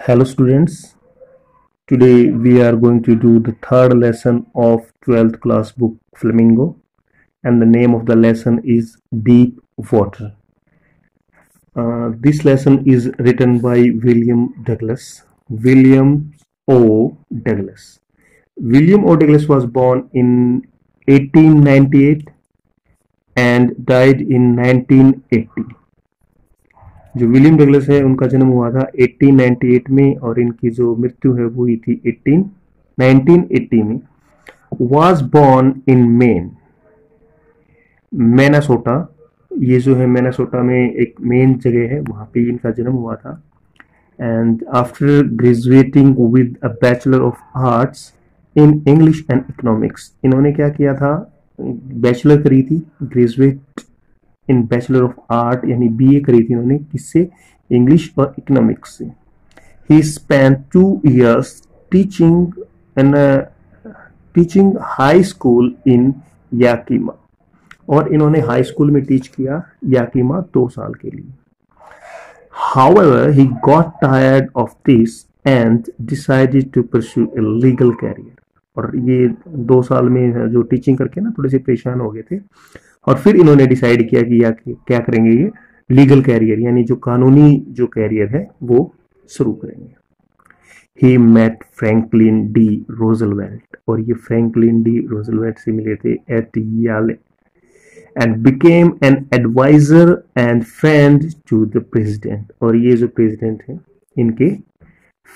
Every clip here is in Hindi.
Hello students, today we are going to do the third lesson of 12th class book Flamingo, and the name of the lesson is Deep Water. This lesson is written by William Douglas. William O. Douglas. William O. Douglas was born in 1898 and died in 1980. जो विलियम डगलस है उनका जन्म हुआ था 1898 में और इनकी जो मृत्यु है वो हुई थी 1980 में. was born in Maine, मैनासोटा. ये जो है मैनासोटा में एक मेन जगह है, वहां पे इनका जन्म हुआ था. And after graduating with a bachelor of arts in English and economics, इन्होंने क्या किया था, बैचलर करी थी, graduate in bachelor of art यानी बीए करी थी इन्होंने, किससे, इंग्लिश और इकोनॉमिक्स से. He spend 2 years teaching high school in Yakima, और इन्होंने हाई स्कूल में टीच किया याकीमा 2 साल के लिए. However, he got tired of this and decided to pursue a legal career. और ये 2 साल में जो टीचिंग करके ना थोड़े से परेशान हो गए थे, और फिर इन्होंने डिसाइड किया कि क्या करेंगे, ये लीगल कैरियर यानी जो कानूनी जो कैरियर है वो शुरू करेंगे. He met Franklin D Roosevelt, और ये फ्रैंकलिन डी रोजवेल्ट से मिले थे at Yale, and became an adviser and friend to the president, और ये जो प्रेसिडेंट हैं इनके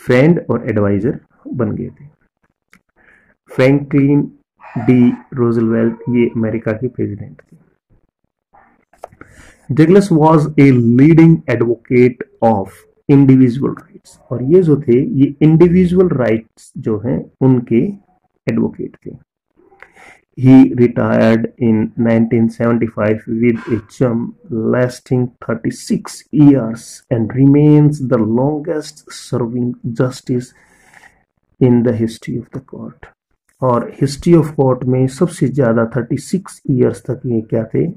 फ्रेंड और एडवाइजर बन गए थे. फ्रैंकलिन डी रोजवेल्ट ये अमेरिका के प्रेसिडेंट थे. Douglas was a leading advocate of individual rights, और ये जो थे ये इंडिविजुअल राइट्स जो हैं उनके एडवोकेट थे. He retired in 1975 with a term lasting 36 years and remains the longest serving justice in the history of the court. और हिस्ट्री ऑफ कोर्ट में सबसे ज्यादा 36 years तक ये क्या थे,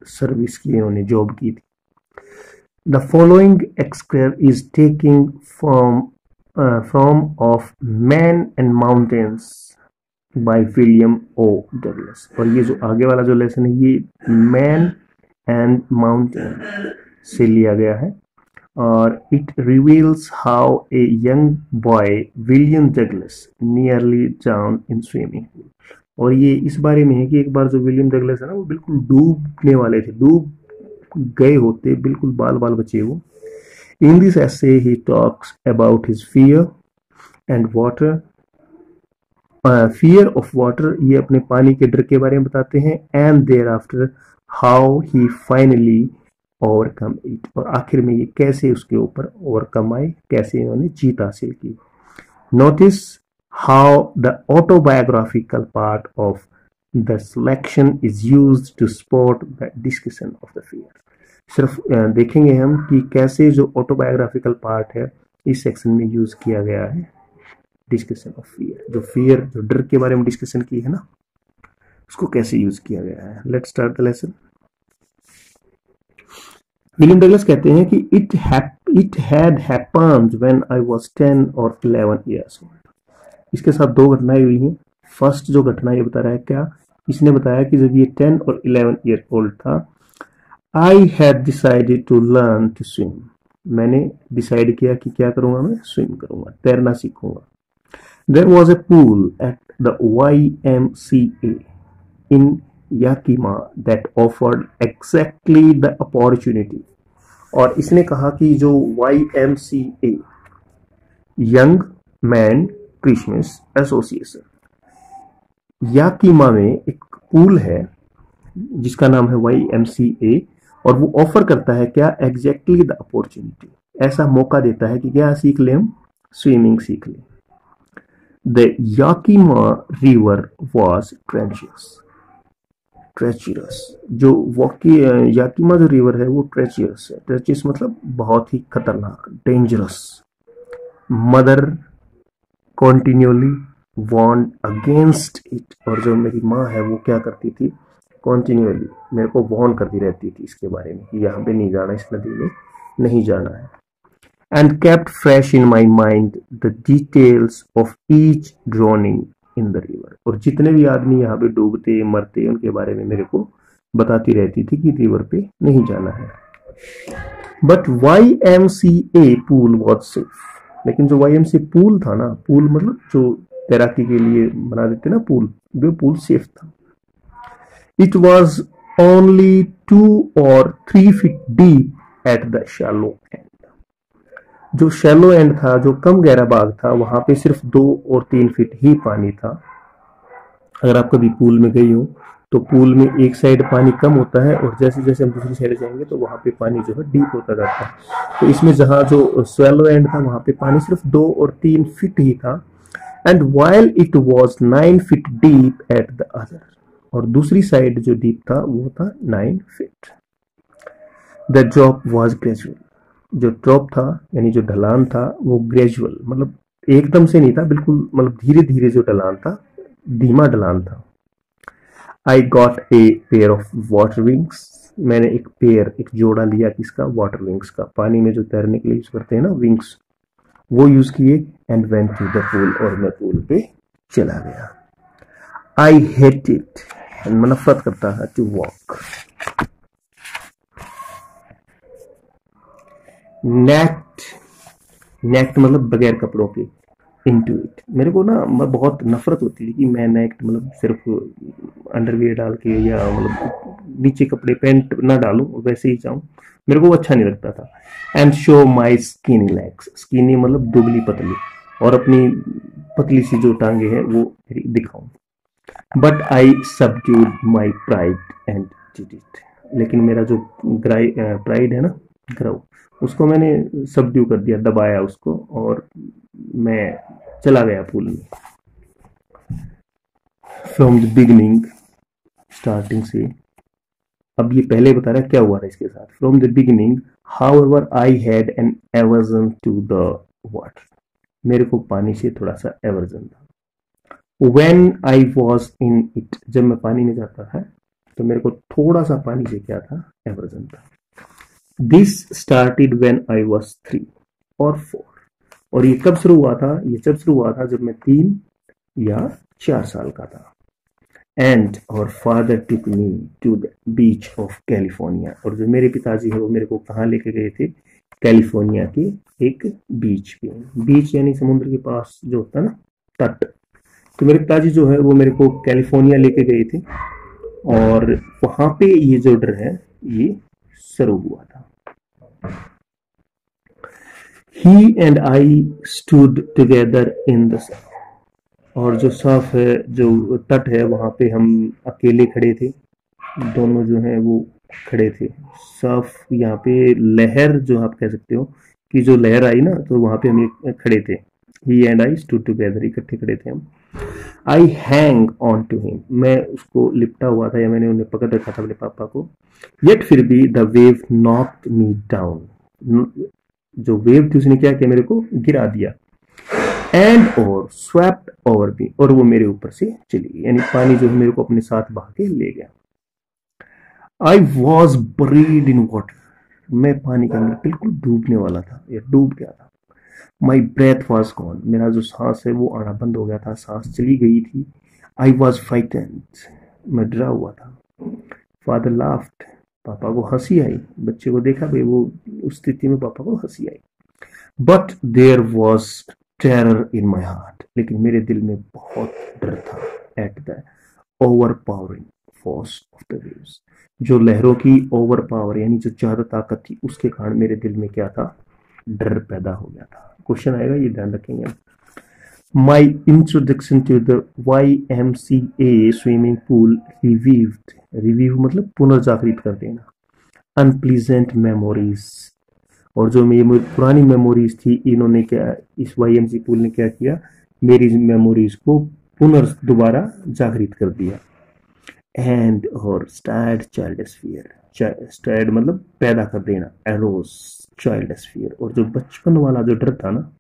सर्विस की, इन्होंने जॉब की थी. द फॉलोइंग एक्सक्रेर is taking from of man and mountains by William O Douglas, और ये जो आगे वाला जो लेसन है ये मैन एंड माउंटेन से लिया गया है. और it reveals how a young boy William Douglas nearly ड्राउन्ड in swimming pool, और ये इस बारे में है कि एक बार जो विलियम डगलस है ना वो बिल्कुल डूबने वाले थे, डूब गए होते, बिल्कुल बाल बाल बचे वो. In this essay he talks about his fear and water, fear of water, ये अपने पानी के डर के बारे में बताते हैं. And thereafter how he finally overcome it, और आखिर में ये कैसे उसके ऊपर ओवरकम आए, कैसे इन्होंने जीत हासिल की. Notice how the autobiographical part of the selection is used to support the discussion of the fear. सिर्फ देखेंगे हम कि कैसे जो ऑटोबायोग्राफिकल पार्ट है इस सेक्शन में यूज किया गया है डिस्कशन ऑफ फियर, जो फियर जो डर के बारे में डिस्कशन की है ना, उसको कैसे यूज किया गया है. Let's start the lesson. William Douglas कहते हैं कि it had happened when I was 10 or 11 years old. इसके साथ 2 घटनाएं हुई हैं. फर्स्ट जो घटना ये बता रहा है, क्या इसने बताया कि जब ये 10 और 11 year old था, I had decided to learn to swim, मैंने डिसाइड किया कि क्या करूंगा, मैं स्विम करूंगा, तैरना सीखूंगा. There was a pool at the YMCA in Yakima that offered exactly the opportunity, और इसने कहा कि जो YMCA young man Christmas association Yakima में एक पूल है जिसका नाम है YMCA, और वो ऑफर करता है क्या, एग्जैक्टली द अपॉर्चुनिटी, ऐसा मौका देता है कि क्या सीख ले, हम स्विमिंग सीख ले. द याकीमा रिवर वॉज ट्रेचरस, जो याकीमा जो रिवर है वो ट्रेचरस है. ट्रेचरस मतलब बहुत ही खतरनाक, dangerous. Mother continually warn against it, और जो मेरी माँ है वो क्या करती थी, कॉन्टिन्यूअली मेरे को वॉर्न करती रहती थी इसके बारे में कि यहाँ पे नहीं जाना, इस नदी में नहीं जाना है. and kept fresh in my mind the details of each drowning in the river। और जितने भी आदमी यहाँ पे डूबते मरते उनके बारे में मेरे को बताती रहती थी कि रिवर पे नहीं जाना है। But YMCA pool was safe, लेकिन जो YMCA पूल था ना, पूल मतलब जो तैराकी के लिए बना देते ना पूल, वो पूल सेफ था। It was only 2 or 3 feet deep at the shallow end। जो शैलो एंड था, जो कम गहरा भाग था, वहां पे सिर्फ 2 और 3 फीट ही पानी था। अगर आप कभी पूल में गई हो तो पूल में एक साइड पानी कम होता है और जैसे जैसे हम दूसरी साइड जाएंगे तो वहां पे पानी जो है डीप होता जाता है। तो इसमें जहां जो शैलो एंड था वहां पे पानी सिर्फ 2 और 3 फीट ही था। And while it was 9 feet deep at the other, और दूसरी साइड जो डीप था वो था 9 feet। The drop was gradual, जो ड्रॉप था यानी जो ढलान था वो ग्रेजुअल मतलब एकदम से नहीं था, बिल्कुल मतलब धीरे धीरे जो ढलान था, धीमा ढलान था। I got a pair of water wings, मैंने एक जोड़ा लिया किसका, वाटर विंग्स का, पानी में जो तैरने के लिए यूज करते हैं ना विंग्स, वो यूज किए। And went to the pool, और मैं पूल पे चला गया। आई हेट इट, मैं नफरत करता है टू वॉक। नेक्ट मतलब बगैर कपड़ों के, इनटू इट, मेरे को ना बहुत नफरत होती थी कि मैं नेक्ट मतलब सिर्फ अंडरवियर डाल के या मतलब नीचे कपड़े पैंट ना डालूं वैसे ही जाऊं, मेरे को अच्छा नहीं लगता था। And show my skinny legs, skinny मतलब दुबली पतली, और अपनी पतली सी जो टांगे हैं वो दिखाऊं। But I subdued my pride and did it, लेकिन मेरा जो प्राइड है ना, ग्रव, उसको मैंने सबड्यू कर दिया, दबाया उसको, और मैं चला गया पूल में। फ्रॉम द बिगिनिंग, स्टार्टिंग से, अब ये पहले बता रहा है क्या हुआ था इसके साथ। From the beginning however I had an aversion to the water, मेरे को पानी से थोड़ा सा एवर्जन था। When I was in it, जब मैं पानी में जाता था तो मेरे को थोड़ा सा पानी से क्या था, एवर्जन था। This started when I was 3 or 4, और ये कब शुरू हुआ था, ये जब शुरू हुआ था जब मैं 3 या 4 साल का था। And our father took me to the beach of California, और जो मेरे पिताजी है वो मेरे को कहाँ लेके गए थे, कैलिफोर्निया के एक बीच पे। बीच यानी समुद्र के पास जो होता है ना, तट। तो मेरे पिताजी जो है वो मेरे को कैलिफोर्निया लेके गए थे, और वहां पे ये जो डर है ये शुरू हुआ था। He and I stood together in the sun, और जो साफ है, जो तट है, वहां पे हम अकेले खड़े थे, दोनों जो हैं वो खड़े थे। साफ यहाँ पे लहर जो आप कह सकते हो कि जो लहर आई ना, तो वहां पे हम खड़े थे। He and I stood together, इकट्ठे खड़े थे हम। I hang on to him, मैं उसको लिपटा हुआ था या मैंने उन्हें पकड़ रखा था अपने पापा को। Yet फिर भी the wave knocked me down, जो वेव थी उसने क्या किया, मेरे को गिरा दिया। एंड और स्वेप्ट ओवर मी, और वो मेरे ऊपर से चली गई, यानी पानी जो है मेरे को अपने साथ बहा के ले गया। I was buried in water, मैं पानी के अंदर बिल्कुल डूबने वाला था या डूब गया था। माई ब्रेथ वॉज गॉन, मेरा जो सांस है वो आना बंद हो गया था, सांस चली गई थी। आई वॉज फ्राइटेंड, मैं डरा हुआ था। फादर लाफ्ड, पापा को हंसी आई, बच्चे को देखा भाई वो उस स्थिति में पापा को हंसी आई। But there was terror in my heart, लेकिन मेरे दिल में बहुत डर था। At the overpowering force of the waves, जो लहरों की ओवर पावर यानी जो ज्यादा ताकत थी उसके कारण मेरे दिल में क्या था, डर पैदा हो गया था। क्वेश्चन आएगा, ये ध्यान रखेंगे। My introduction to the YMCA swimming pool revived, revive मतलब पुनर्जागृत कर देना, अनप्लीजेंट मेमोरीज, और जो मेरी पुरानी मेमोरीज थी, इन्होंने क्या, इस YMCA पूल ने क्या किया, मेरी मेमोरीज को दोबारा जागृत कर दिया। एंड और स्टार्ड चाइल्डस फियर, स्टार्ड मतलब पैदा कर देना, एरोज चाइल्डस फियर, और जो बचपन वाला जो डर था ना,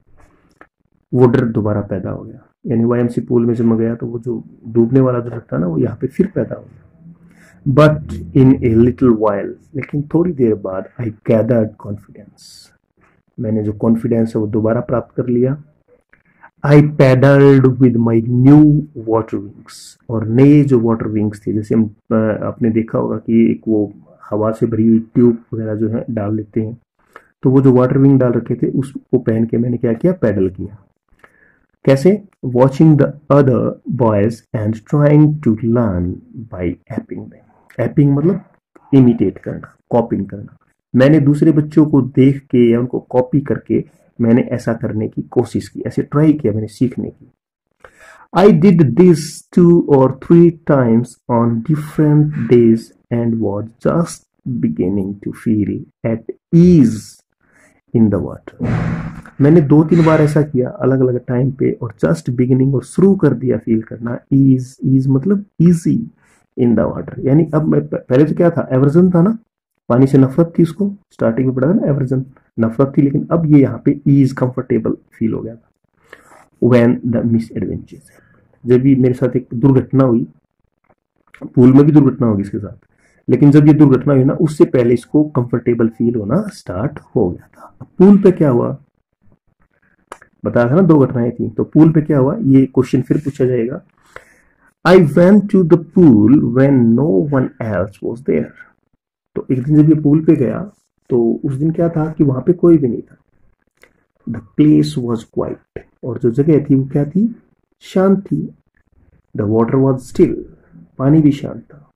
वो डर दोबारा पैदा हो गया। यानी YMCA पूल में जब मैं गया तो वो जो डूबने वाला जो डर था ना, वो यहाँ पे फिर पैदा हो गया। But in a little while, लेकिन थोड़ी देर बाद, आई गैदर्ड कॉन्फिडेंस, मैंने जो कॉन्फिडेंस है वो दोबारा प्राप्त कर लिया। I paddled with my new water wings, और नए जो वाटर विंग्स थे, जैसे हम आपने देखा होगा कि एक वो हवा से भरी हुई ट्यूब वगैरह जो है डाल लेते हैं, तो वो जो वाटर विंग डाल रखे थे उसको पहन के मैंने क्या किया, पैडल किया। कैसे? Watching the other boys and trying to learn by aping them. Aping मतलब इमिटेट करना, कॉपिंग करना। मैंने दूसरे बच्चों को देख के या उनको कॉपी करके मैंने ऐसा करने की कोशिश की, ऐसे ट्राई किया मैंने सीखने की। I did this 2 or 3 times on different days and was just beginning to feel at ease in the water. मैंने 2-3 बार ऐसा किया अलग अलग टाइम पे, और जस्ट बिगिनिंग और शुरू कर दिया फील करना। ईज मतलब इजी इन द वाटर, यानी अब मैं पहले तो क्या था, एवर्जन था ना, पानी से नफरत थी, उसको स्टार्टिंग में पढ़ा था ना, एवर्जन नफरत थी, लेकिन अब ये यहाँ पे ईज कंफर्टेबल फील हो गया था। व्हेन द मिस एडवेंचर्स, जब भी मेरे साथ एक दुर्घटना हुई, पूल में भी दुर्घटना होगी इसके साथ, लेकिन जब ये दुर्घटना हुई ना, उससे पहले इसको कंफर्टेबल फील होना स्टार्ट हो गया था। अब पूल पे क्या हुआ, बताया था ना 2 घटनाएं थी, तो पूल पे क्या हुआ, ये क्वेश्चन फिर पूछा जाएगा। I went to the pool when no one else was there. तो एक दिन जब ये पूल पे गया तो उस दिन क्या था कि वहां पे कोई भी नहीं था। द प्लेस वॉज क्वाइट, और जो जगह थी वो क्या थी, शांत थी। द वाटर वॉज स्टिल, पानी भी शांत था।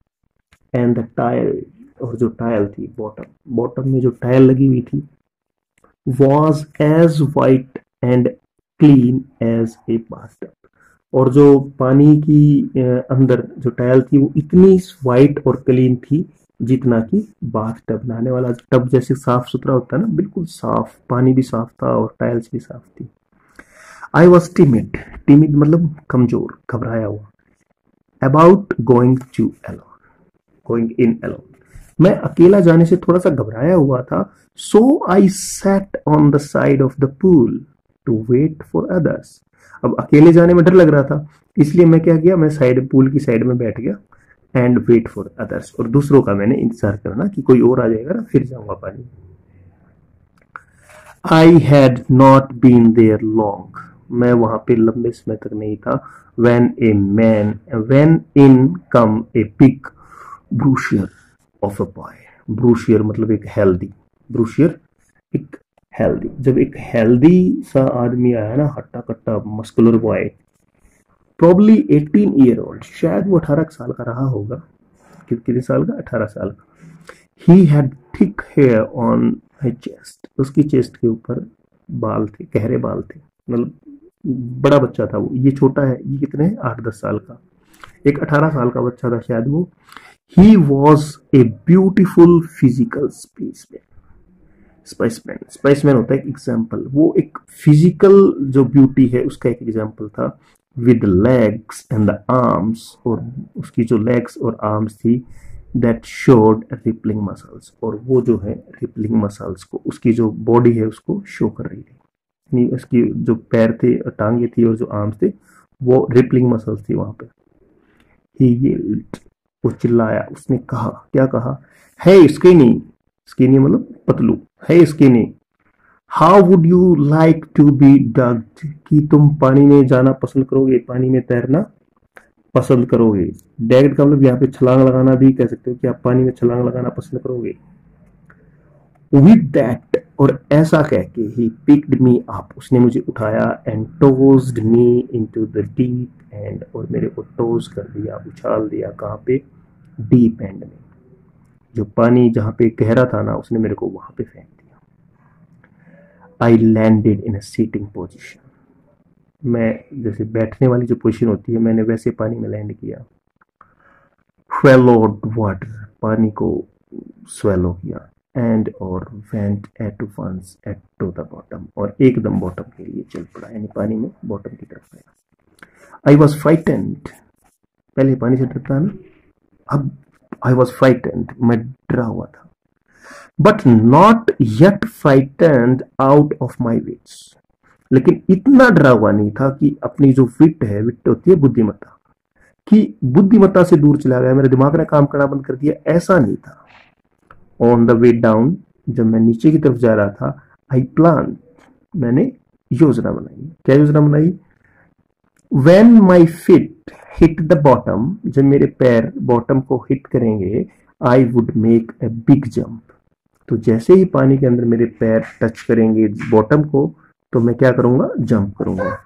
एंड द टाइल, और जो टाइल थी, बॉटम में जो टाइल लगी हुई थी, was as white and clean as a bathtub. और जो पानी की अंदर जो टाइल थी वो इतनी वाइट और क्लीन थी जितना कि बाथटब, नहाने वाला टब जैसे साफ सुथरा होता है ना, बिल्कुल साफ, पानी भी साफ था और टाइल्स भी साफ थी। आई वॉज टिमिड, टिमिड मतलब कमजोर, घबराया हुआ। अबाउट गोइंग इन अलोन, मैं अकेला जाने से थोड़ा सा घबराया हुआ था। So I sat on the side of the pool to wait for others. अब अकेले जाने में डर लग रहा था, इसलिए मैं क्या किया, मैं पूल की साइड में बैठ गया। एंड वेट फॉर अदर्स, और दूसरों का मैंने इंतजार करना कि कोई और आ जाएगा ना, फिर जाऊंगा पानी। I had not been there long, मैं वहां पे लंबे समय तक नहीं था। When in come a big bruiser of a boy. Bruiser मतलब एक हेल्दी, ब्रूशियर एक हेल्दी, जब एक हेल्दी सा आदमी आया ना, हट्टा कट्टा muscular boy, probably 18 year old, शायद वो 18 साल का रहा होगा। कितने साल का, 18 साल का। He had thick hair on his chest, उसकी चेस्ट के ऊपर बाल थे, गहरे बाल थे, मतलब बड़ा बच्चा था वो। ये छोटा है, ये कितने है, 8-10 साल का, एक 18 साल का बच्चा था शायद वो। He was a beautiful physical spaceman होता है एक एग्जाम्पल, वो एक फिजिकल जो ब्यूटी है उसका एक एग्जाम्पल था। With legs and the arms, और उसकी जो लेग्स और आर्म्स थी, दैट शोड रिपलिंग मसल्स, और वो जो है रिपलिंग मसल्स को, उसकी जो बॉडी है उसको शो कर रही थी। उसकी जो पैर थे, टांगे थी और जो आर्म्स थे, वो रिपलिंग मसल्स थी वहां पे। ही येल्ड, वो चिल्लाया, उसने कहा, क्या कहा, हे स्किनी, स्किनी मतलब पतलू, hey skinny, how would you like to be ducked, कि तुम पानी में जाना पसंद करोगे, पानी में तैरना पसंद करोगे। डैग्ड का मतलब यहाँ पे छलांग लगाना भी कह सकते हो, कि आप पानी में छलांग लगाना पसंद करोगे। विद दैट, और ऐसा कह के, ही पिक्ड मी अप, उसने मुझे उठाया, and tossed me into the deep end, और मेरे को टोज कर दिया, उछाल दिया, कहाँ पे, डीप एंड में, जो पानी जहां पे गहरा था ना, उसने मेरे को वहां पे फेंक दिया। I landed in a sitting position, मैं जैसे बैठने वाली जो पोजीशन होती है, मैंने वैसे पानी में लैंड किया। swallowed वाटर, पानी को स्वेलो किया। एंड और went at once to the the बॉटम, और एकदम बॉटम के लिए चल पड़ा, यानी पानी में बॉटम की तरफ गया। आई वॉज फ्राइटेंड, पहले पानी से डरता है ना, अब आई वॉज फ्राइटेंड, मैं डरा हुआ था। But not yet frightened out of my wits, लेकिन इतना डरा हुआ नहीं था कि अपनी जो विट है, विट होती है बुद्धिमत्ता, कि बुद्धिमत्ता से दूर चला गया, मेरे दिमाग ने काम करना बंद कर दिया, ऐसा नहीं था। ऑन द वे डाउन, जब मैं नीचे की तरफ जा रहा था, आई प्लान, मैंने योजना बनाई। क्या योजना बनाई? When my feet hit the bottom, जब मेरे पैर बॉटम को हिट करेंगे, I would make a big jump. तो जैसे ही पानी के अंदर मेरे पैर टच करेंगे बॉटम को, तो मैं क्या करूंगा? जंप करूंगा।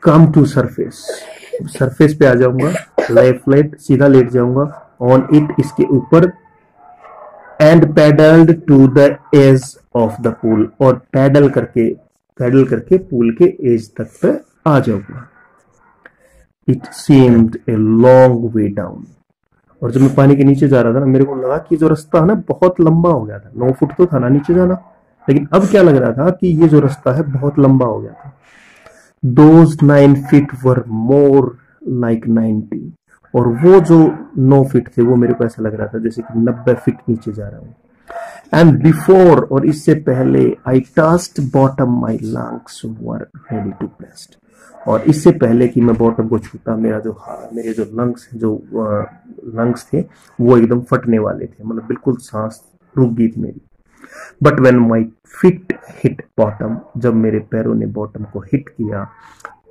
कम टू सरफेस, सरफेस पे आ जाऊंगा, लाई फ्लैट, सीधा लेट जाऊंगा, ऑन इट, इसके ऊपर, and paddled to the edge of the pool, और पैडल करके पूल के एज तक पे आ जाऊंगा। It seemed a long way down, और जब मैं पानी के नीचे जा रहा था ना, मेरे को लगा कि जो रास्ता है ना बहुत लंबा हो गया था। 9 फुट तो था ना नीचे जाना, लेकिन अब क्या लग रहा था कि ये जो रास्ता है बहुत लंबा हो गया था। Those 9 feet were more like 90, और वो जो 9 फीट थे वो मेरे को ऐसा लग रहा था जैसे कि 90 फीट नीचे जा रहा हूँ। एंड बिफोर, और इससे पहले, I touched bottom, my lungs were ready to burst, और इससे पहले कि मैं बॉटम को छूता, मेरे जो लंग्स थे वो एकदम फटने वाले थे, मतलब बिल्कुल सांस रुक गई थी मेरी। But when my feet hit bottom, जब मेरे पैरों ने बॉटम को हिट किया,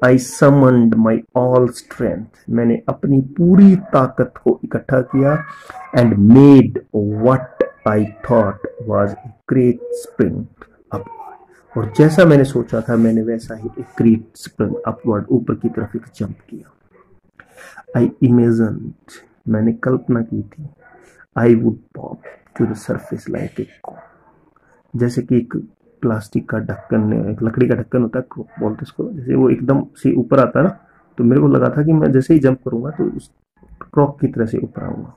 आई समन्ड माई ऑल स्ट्रेंथ, मैंने अपनी पूरी ताकत को इकट्ठा किया, and made what I thought was a great spring upward, और जैसा मैंने सोचा था मैंने वैसा ही एक ग्रेट स्प्रिंग अपवर्ड, ऊपर की तरफ एक जंप किया। आई इमेजिन्ड, मैंने कल्पना की थी, I would pop to the surface like a cork, जैसे कि एक प्लास्टिक का ढक्कन, एक लकड़ी का ढक्कन होता है, क्रॉक बोलते उसको, जैसे वो एकदम से ऊपर आता है ना, तो मेरे को लगा था कि मैं जैसे ही जंप करूंगा तो उस क्रॉक की तरह से ऊपर आऊंगा।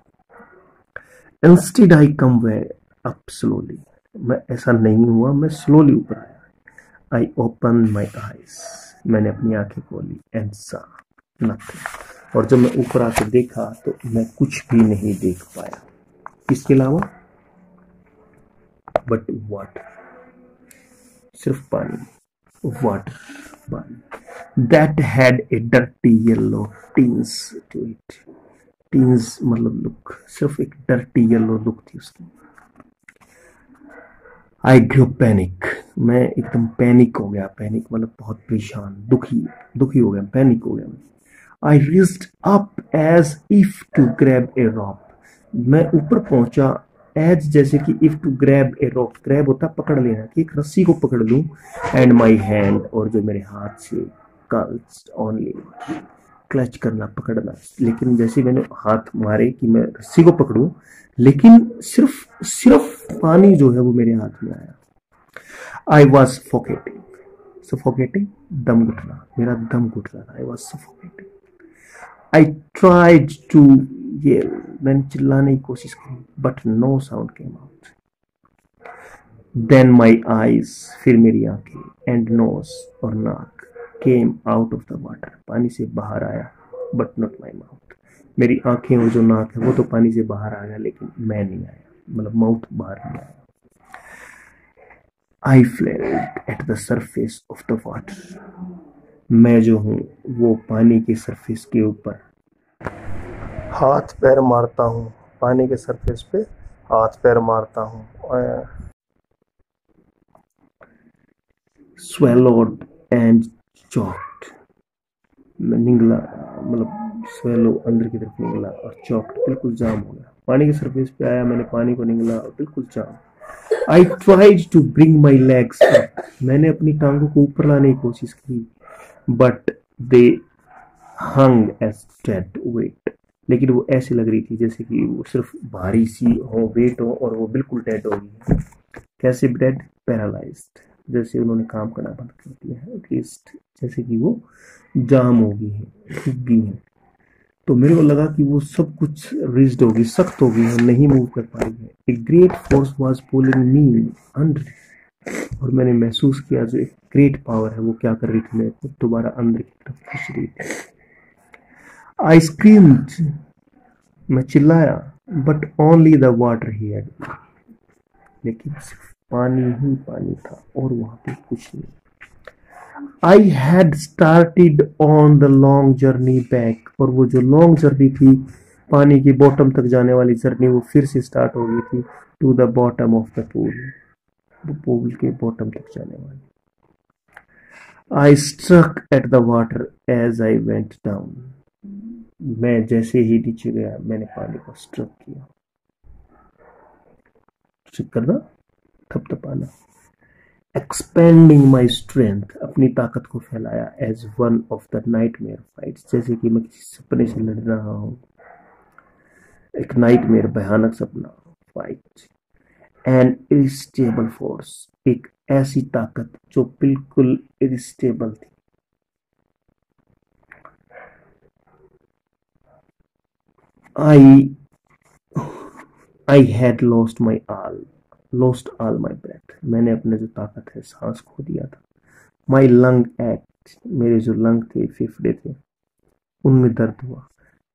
Instead I come way up slowly, मैं ऐसा नहीं हुआ, मैं स्लोली ऊपर आया। आई ओपन माई आईज, मैंने अपनी आंखें खोली, एंड सा नथिंग, और जब मैं ऊपर आकर देखा तो मैं कुछ भी नहीं देख पाया, इसके अलावा बट वाटर, सिर्फ पानी, वाटर, पानी। That had a dirty yellow tinge to it, tinge मतलब लुक, सिर्फ एक डर्टी येलो लुक थी उसकी। आई ग्रो पैनिक, मैं एकदम पैनिक हो गया, पैनिक मतलब बहुत परेशान, दुखी हो गया, पैनिक हो गया। I reached up as if to grab a rope, मैं ऊपर पहुंचा एज जैसे कि if to grab a rock, grab होता पकड़ लेना, कि एक रस्सी को पकड़ लूं, एंड माई हैंड, और जो मेरे हाथ से क्लच्ड ओनली, क्लच करना, पकड़ना, लेकिन जैसे मैंने हाथ मारे कि मैं रस्सी को पकड़ूं, लेकिन सिर्फ पानी जो है वो मेरे हाथ में आया। आई वॉज सफोकेटिंग, दम घुटना, मेरा दम घुट रहा था। I was suffocating. I tried to yell, मैंने चिल्लाने की कोशिश की, but no sound came out. Then my eyes, फिर मेरी आंखें, एंड नोज और नाक, came out of the water, पानी से बाहर आया, बट नॉट माई माउथ, मेरी आंखें और जो नाक है वो तो पानी से बाहर आ गया, लेकिन मैं नहीं आया, मतलब माउथ बाहर नहीं आया। I flailed at the surface of the water, मैं जो हूं वो पानी के सरफेस के ऊपर हाथ पैर मारता हूं, पानी के सरफेस पे हाथ पैर मारता हूं। swallowed एंड चॉक्ड, मैं निगला, मतलब स्वेलो अंदर की तरफ निगला, और चॉक्ड बिल्कुल जाम हो गया, पानी के सरफेस पे आया, मैंने पानी को निगला और बिल्कुल जाम। I tried to bring my legs up, मैंने अपनी टांगों को ऊपर लाने की कोशिश की, but they hung as dead weight, लेकिन वो ऐसी लग रही थी जैसे कि वो सिर्फ भारी सी हो, वेट हो, और वो बिल्कुल डेड हो गई। कैसे डेड? पैरालाइज्ड, जैसे उन्होंने काम करना बंद कर दिया है, एटलीस्ट जैसे कि वो जाम हो गई है, सूख गई है। तो मेरे को लगा कि वो सब कुछ रिज्ड होगी, सख्त हो गई है, नहीं मूव कर पा रही है। A great force was pulling me under, और मैंने महसूस किया जो एक ग्रेट पावर है वो क्या कर रही थी, मेरे को दोबारा अंदर की तरफ खींच रही थी। आई स्क्रीम्ड, मैं चिल्लाया, but only the water he had, लेकिन सिर्फ पानी ही पानी था और वहां पे कुछ नहीं। I had started on the long journey back, और वो जो लॉन्ग जर्नी थी पानी की बॉटम तक जाने वाली जर्नी वो फिर से स्टार्ट हो गई थी, to the bottom of the pool, वो पूल के बॉटम तक जाने वाली। I struck at the water as I went down, मैं जैसे ही नीचे गया मैंने पानी को स्ट्रक किया, स्ट्रक करना, थपथपाना। एक्सपेंडिंग माई स्ट्रेंथ, अपनी ताकत को फैलाया। As one of the nightmare fights, जैसे कि मैं किसी सपने से लड़ रहा हूं, एक नाइटमेयर, भयानक सपना। फाइट एन इरिस्टेबल फोर्स, एक ऐसी ताकत जो बिल्कुल इरिस्टेबल थी। I had lost my all my breath, मैंने अपने जो ताकत है, सांस खो दिया था। माई लंग एक्ट, मेरे जो लंग थे, फेफड़े थे, उनमें दर्द हुआ।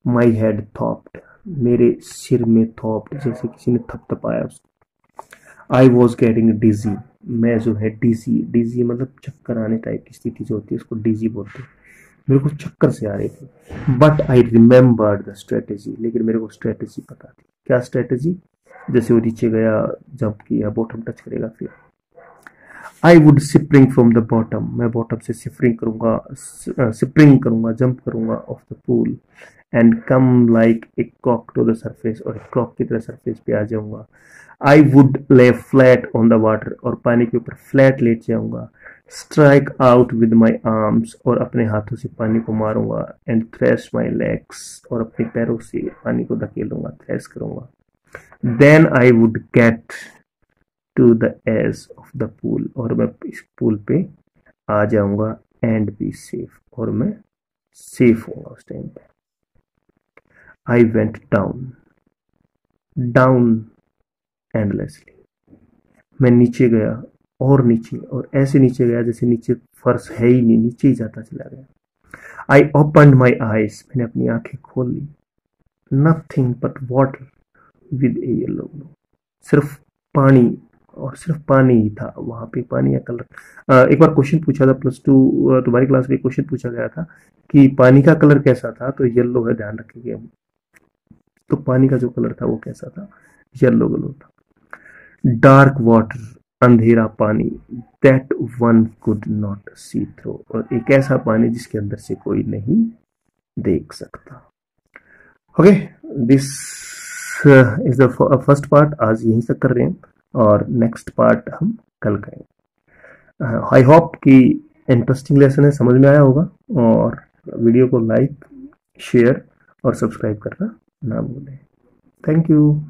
माई हेड थॉप्ड, मेरे सिर में थॉप्ड, जैसे किसी ने थपथपाया उसको। आई वॉज गेटिंग डिजी, मैं जो है डिजी मतलब चक्कर आने टाइप की स्थिति जो होती है उसको डिजी बोलते हैं। मेरे को चक्कर से आ रही थी। But I remembered the strategy, लेकिन मेरे को स्ट्रेटेजी पता थी। क्या स्ट्रेटेजी? जैसे वो नीचे गया, जंप किया, बॉटम टच करेगा, फिर I would spring from the bottom, मैं बॉटम से स्प्रिंग करूंगा, जंप करूंगा off the pool, and come like a कॉक टू द सरफेस, और क्रॉक की तरह सरफेस पे आ जाऊंगा। I would lay flat on the water, और पानी के ऊपर फ्लैट लेट जाऊंगा। Strike out with my arms, और अपने हाथों से पानी को मारूंगा। एंड थ्रेश माई लेग्स, और अपने पैरों से पानी को धकेलूंगा, थ्रेश करूंगा। Then I would get to the edge of the pool, और मैं इस पूल पे आ जाऊंगा। एंड बी सेफ, और मैं सेफ होऊंगा उस टाइम पे। आई वेंट डाउन एंडलेसली, मैं नीचे गया और नीचे, और ऐसे नीचे गया जैसे नीचे फर्श है ही नहीं, नीचे ही जाता चला गया। आई ओपनड माई आईज, मैंने अपनी आंखें खोल ली। Nothing but water with a yellow glow, सिर्फ पानी, और सिर्फ पानी ही था वहां पे। पानी का कलर, एक बार क्वेश्चन पूछा था +2 तुम्हारी क्लास में, क्वेश्चन पूछा गया था कि पानी का कलर कैसा था, तो येलो है, ध्यान रखिए। तो पानी का जो कलर था वो कैसा था? येलो कलर था। डार्क वाटर, अंधेरा पानी, that one could not see through, और एक ऐसा पानी जिसके अंदर से कोई नहीं देख सकता। Okay, this is the first part, आज यहीं तक कर रहे हैं, और नेक्स्ट पार्ट हम कल करेंगे। आई होप कि इंटरेस्टिंग लेसन है, समझ में आया होगा, और वीडियो को लाइक, शेयर और सब्सक्राइब करना ना भूलें। Thank you.